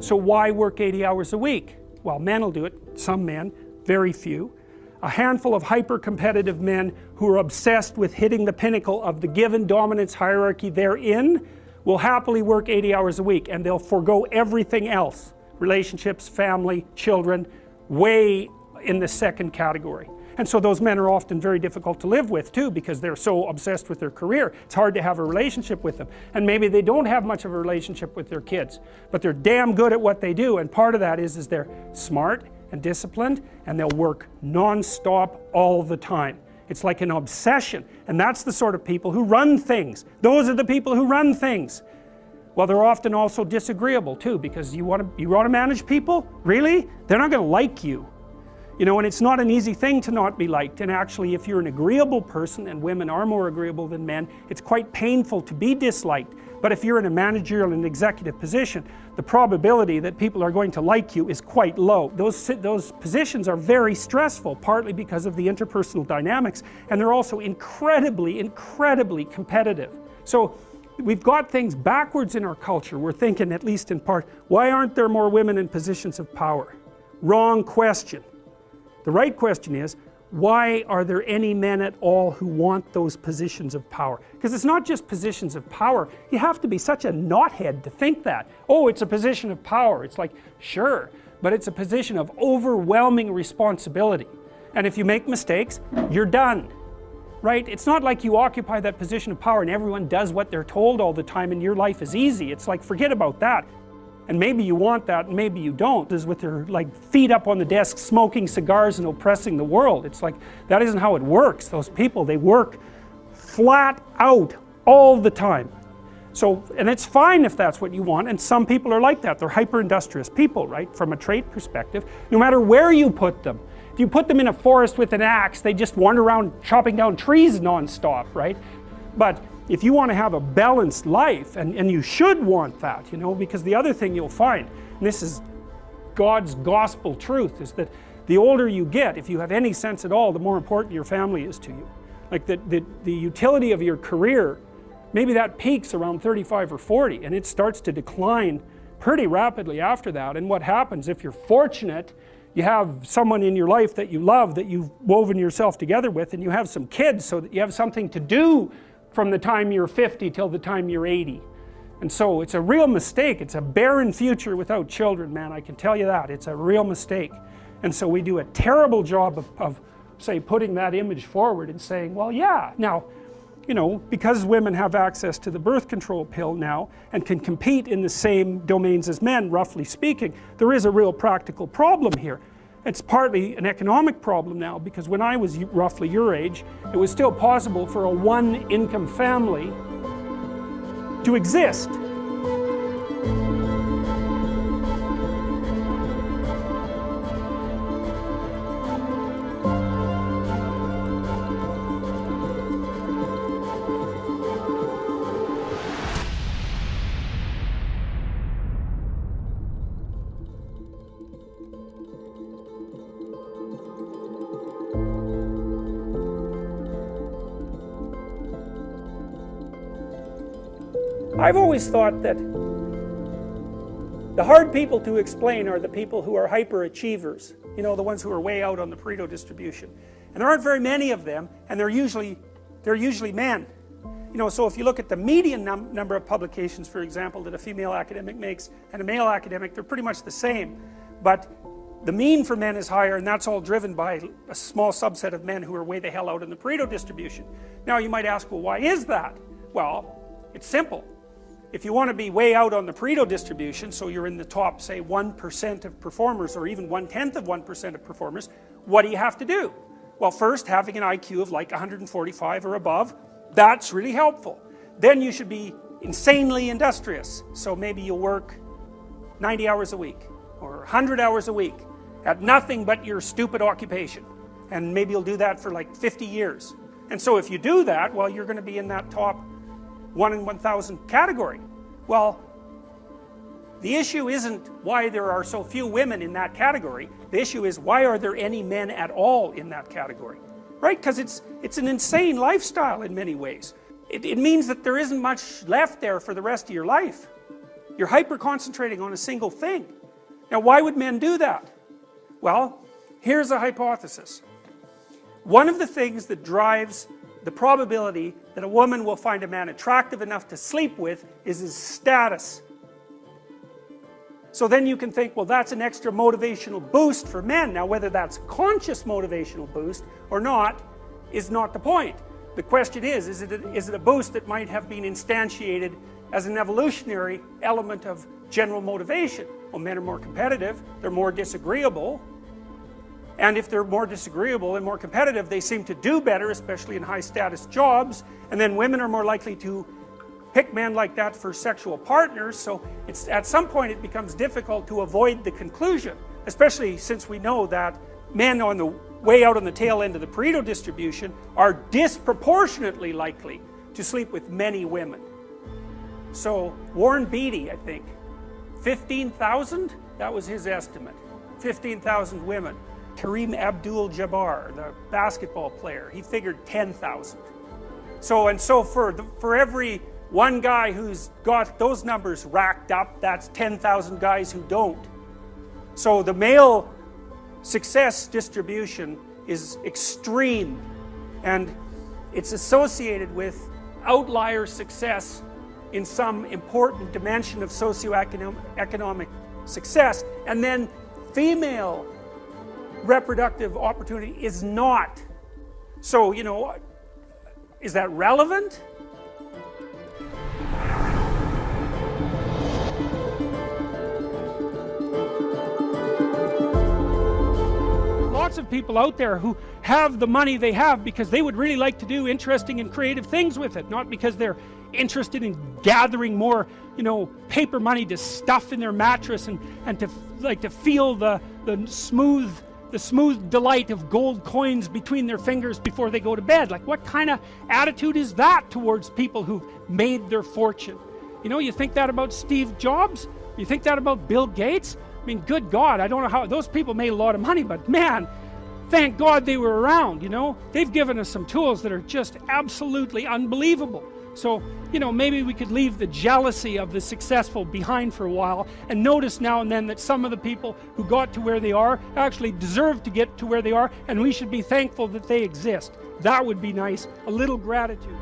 So why work 80 hours a week? Well, men will do it, some men, very few. A handful of hyper-competitive men who are obsessed with hitting the pinnacle of the given dominance hierarchy they're in will happily work 80 hours a week, and they'll forego everything else. Relationships, family, children, way in the second category. And so those men are often very difficult to live with too, because they're so obsessed with their career. It's hard to have a relationship with them. And maybe they don't have much of a relationship with their kids, but they're damn good at what they do, and part of that is they're smart and disciplined, and they'll work non-stop all the time. It's like an obsession, and that's the sort of people who run things. Those are the people who run things. Well, they're often also disagreeable too, because you want to manage people? Really? They're not going to like you. You know, and it's not an easy thing to not be liked, and actually if you're an agreeable person, and women are more agreeable than men, it's quite painful to be disliked. But if you're in a managerial and executive position, the probability that people are going to like you is quite low. Those positions are very stressful, partly because of the interpersonal dynamics, and they're also incredibly, incredibly competitive. So we've got things backwards in our culture. We're thinking, at least in part, why aren't there more women in positions of power? Wrong question. The right question is, why are there any men at all who want those positions of power? Because it's not just positions of power. You have to be such a knothead to think that. Oh, it's a position of power. It's like, sure, but it's a position of overwhelming responsibility. And if you make mistakes, you're done. Right? It's not like you occupy that position of power and everyone does what they're told all the time and your life is easy. It's like, forget about that. And maybe you want that and maybe you don't, is with their like feet up on the desk smoking cigars and oppressing the world. It's like, that isn't how it works. Those people, they work flat out all the time. So, and it's fine if that's what you want, and some people are like that. They're hyper-industrious people, right, from a trait perspective, no matter where you put them. If you put them in a forest with an axe, they just wander around chopping down trees non-stop, right? But if you want to have a balanced life, and you should want that, you know, because the other thing you'll find, and this is God's gospel truth, is that the older you get, if you have any sense at all, the more important your family is to you. Like the utility of your career, maybe that peaks around 35 or 40, and it starts to decline pretty rapidly after that. And what happens, if you're fortunate, you have someone in your life that you love, that you've woven yourself together with, and you have some kids so that you have something to do from the time you're 50 till the time you're 80. And so it's a real mistake. It's a barren future without children, man, I can tell you that. It's a real mistake. And so we do a terrible job of say, putting that image forward and saying, well, yeah, now, you know, because women have access to the birth control pill now and can compete in the same domains as men, roughly speaking, there is a real practical problem here. It's partly an economic problem now, because when I was roughly your age, it was still possible for a one-income family to exist. I've always thought that the hard people to explain are the people who are hyperachievers. You know, the ones who are way out on the Pareto distribution. And there aren't very many of them, and they're usually men. You know, so if you look at the median number of publications, for example, that a female academic makes and a male academic, they're pretty much the same. But the mean for men is higher, and that's all driven by a small subset of men who are way the hell out in the Pareto distribution. Now you might ask, well, why is that? Well, it's simple. If you want to be way out on the Pareto distribution, so you're in the top, say, 1% of performers, or even 1/10 of 1% of performers, what do you have to do? Well, first, having an IQ of like 145 or above, that's really helpful. Then you should be insanely industrious. So maybe you'll work 90 hours a week, or 100 hours a week, at nothing but your stupid occupation. And maybe you'll do that for like 50 years. And so if you do that, well, you're going to be in that top 1 in 1,000 category. Well, the issue isn't why there are so few women in that category. The issue is, why are there any men at all in that category? Right? Because it's an insane lifestyle in many ways. It means that there isn't much left there for the rest of your life. You're hyper-concentrating on a single thing. Now, why would men do that? Well, here's a hypothesis. One of the things that drives the probability that a woman will find a man attractive enough to sleep with is his status. So then you can think, well, that's an extra motivational boost for men. Now, whether that's conscious motivational boost or not is not the point. The question is it a boost that might have been instantiated as an evolutionary element of general motivation? Well, men are more competitive, they're more disagreeable, and if they're more disagreeable and more competitive, they seem to do better, especially in high status jobs, and then women are more likely to pick men like that for sexual partners, so at some point it becomes difficult to avoid the conclusion, especially since we know that men on the way out on the tail end of the Pareto distribution are disproportionately likely to sleep with many women. So Warren Beatty, I think, 15,000, that was his estimate, 15,000 women. Kareem Abdul-Jabbar, the basketball player, he figured 10,000. So for every one guy who's got those numbers racked up, that's 10,000 guys who don't. So the male success distribution is extreme, and it's associated with outlier success in some important dimension of socioeconomic success, and then female reproductive opportunity is not. So, you know, is that relevant? Lots of people out there who have the money they have because they would really like to do interesting and creative things with it, not because they're interested in gathering more, you know, paper money to stuff in their mattress and to feel the smooth delight of gold coins between their fingers before they go to bed. Like, what kind of attitude is that towards people who've made their fortune? You know, you think that about Steve Jobs? You think that about Bill Gates? I mean, good God, I don't know how, those people made a lot of money, but man, thank God they were around, you know? They've given us some tools that are just absolutely unbelievable. So, you know, maybe we could leave the jealousy of the successful behind for a while and notice now and then that some of the people who got to where they are actually deserve to get to where they are, and we should be thankful that they exist. That would be nice. A little gratitude.